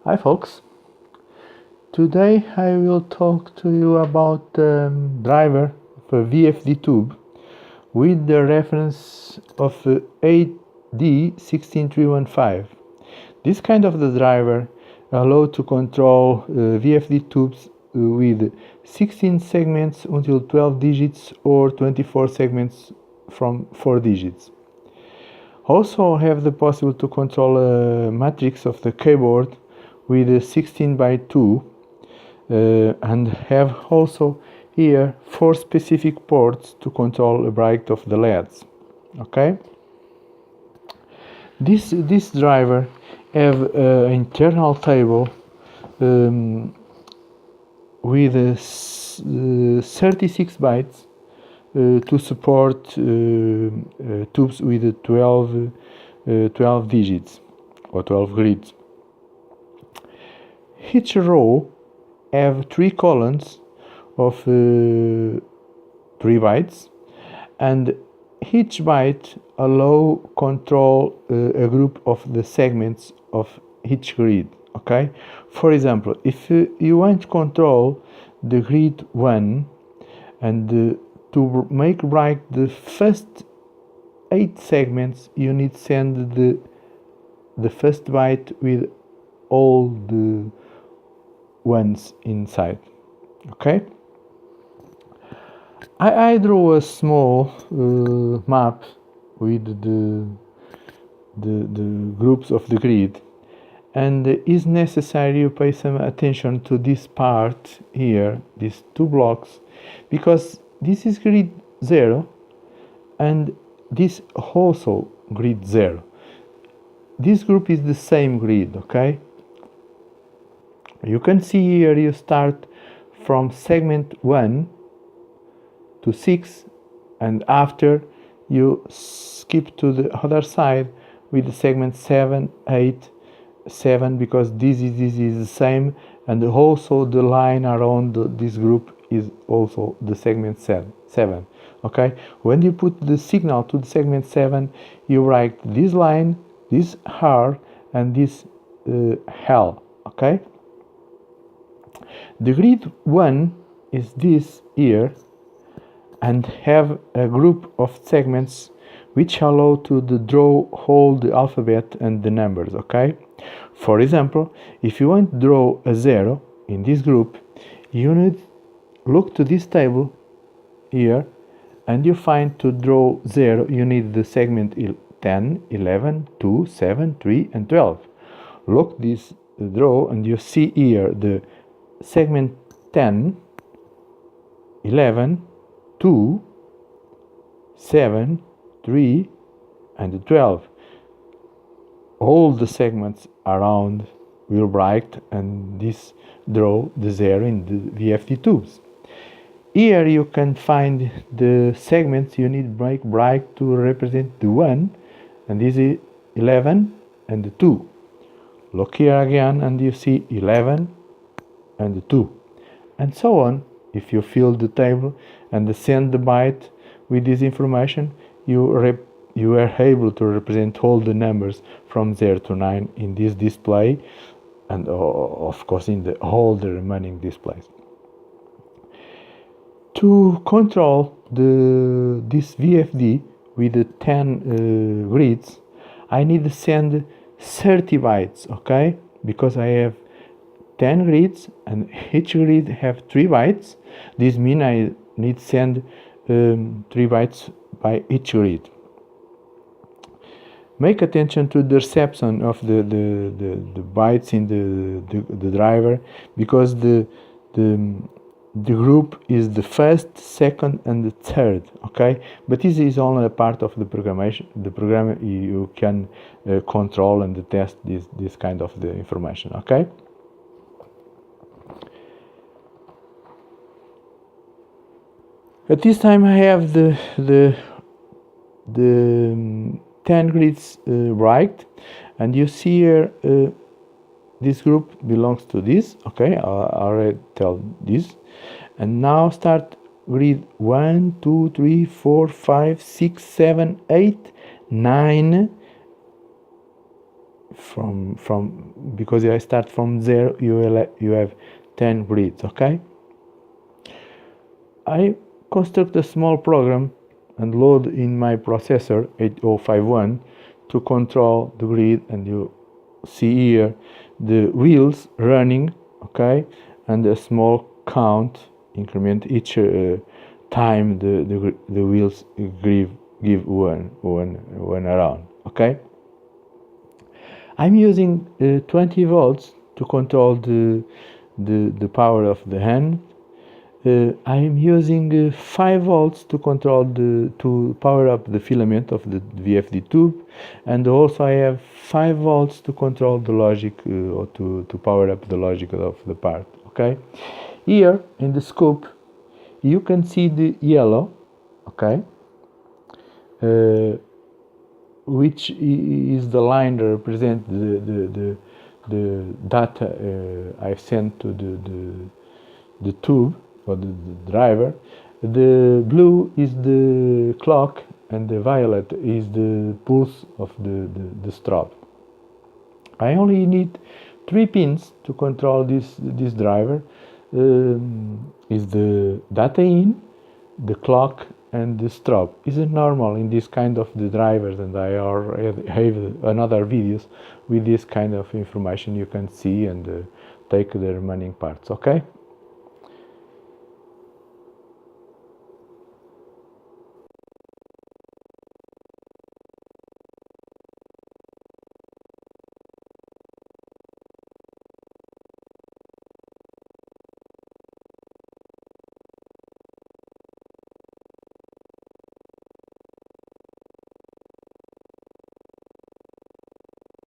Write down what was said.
Hi folks, today I will talk to you about the driver of a VFD tube with the reference of AD16315. This kind of the driver allows to control VFD tubes with 16 segments until 12 digits or 24 segments from 4 digits. Also have the possibility to control a matrix of the keyboard with a 16 by 2 and have also here 4 specific ports to control the bright of the LEDs. Okay, this driver have an internal table with 36 bytes to support tubes with 12 digits or 12 grids. Each row have 3 columns of 3 bytes, and each byte allow control a group of the segments of each grid. Okay, for example, if you want to control the grid 1 and to make bright the first 8 segments, you need to send the first byte with all the ones inside. Okay, I drew a small map with the groups of the grid, and it's necessary you pay some attention to this part here, these 2 blocks, because this is grid 0 and this also grid 0. This group is the same grid. Okay, you can see here you start from segment 1 to 6, and after you skip to the other side with the segment 7, 8, 7, because this is the same, and also the line around this group is also the segment 7. Okay, when you put the signal to the segment 7, you write this line, this R, and this L. Okay, the grid 1 is this here and have a group of segments which allow to draw all the alphabet and the numbers. Okay, for example, if you want to draw a 0 in this group, you need look to this table here, and you find to draw 0 you need the segment 10, 11, 2, 7, 3 and 12. Look this draw and you see here the segment 10, 11, 2, 7, 3 and 12. All the segments around will bright, and this draw the 0 in the VFD tubes. Here you can find the segments you need bright to represent the 1, and this is 11 and the 2. Look here again and you see 11 and the 2, and so on. If you fill the table and send the byte with this information, you are able to represent all the numbers from 0 to 9 in this display, and of course in all the remaining displays. To control this VFD with the 10 grids, I need to send 30 bytes. Okay, because I have 10 grids and each grid have 3 bytes. This means I need to send 3 bytes by each grid. Make attention to the reception of the bytes in the driver, because the group is the first, second and the third. Okay, but this is only a part of the programmation. The program you can control and test this kind of the information. Okay, at this time I have the 10 grids right, and you see here this group belongs to this. Okay, I already tell this. And now start grid 1, 2, 3, 4, 5, 6, 7, 8, 9, because I start from 0, you have 10 grids. Okay, I construct a small program and load in my processor 8051 to control the grid, and you see here the wheels running, okay, and a small count increment each time the wheels give one around. Okay, I'm using 20 volts to control the power of the hand. I'm using 5 volts to control to power up the filament of the VFD tube, and also I have 5 volts to control the logic or to power up the logic of the part. Okay, here in the scope you can see the yellow, okay, which is the line that represents the data I sent to the tube or the driver. The blue is the clock and the violet is the pulse of the strobe. I only need 3 pins to control this driver. Is the data in, the clock, and the strobe. Isn't normal in this kind of the drivers, and I already have another videos with this kind of information you can see and take the remaining parts. Okay.